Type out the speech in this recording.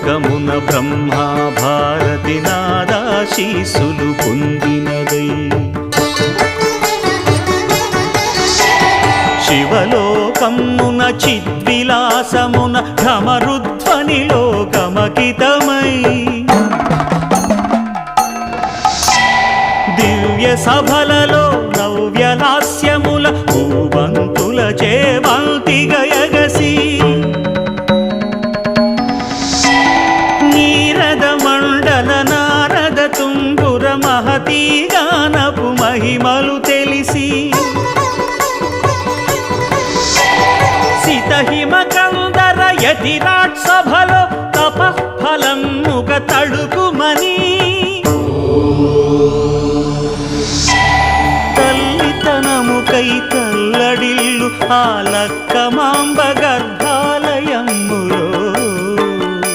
లోకమున బ్రహ్మా భారతి నాదాశీసులు పొందినదై శివలోకమున చిద్విలాసమున ఢమరుధ్వనిలో గమకితమై దివ్య సభలలో నవ్యలాస్యముల భూవంతుల చేవంతిగయగసి నీరద మండల నారద తుంగుర మహతీ గానపు మహిమలు తెలిసి సితహిమ కందర యతిరాట్ సభలో తపఃఫలముగ తడుకుమని తల్లితనముకై తల్లడిల్లు ఆల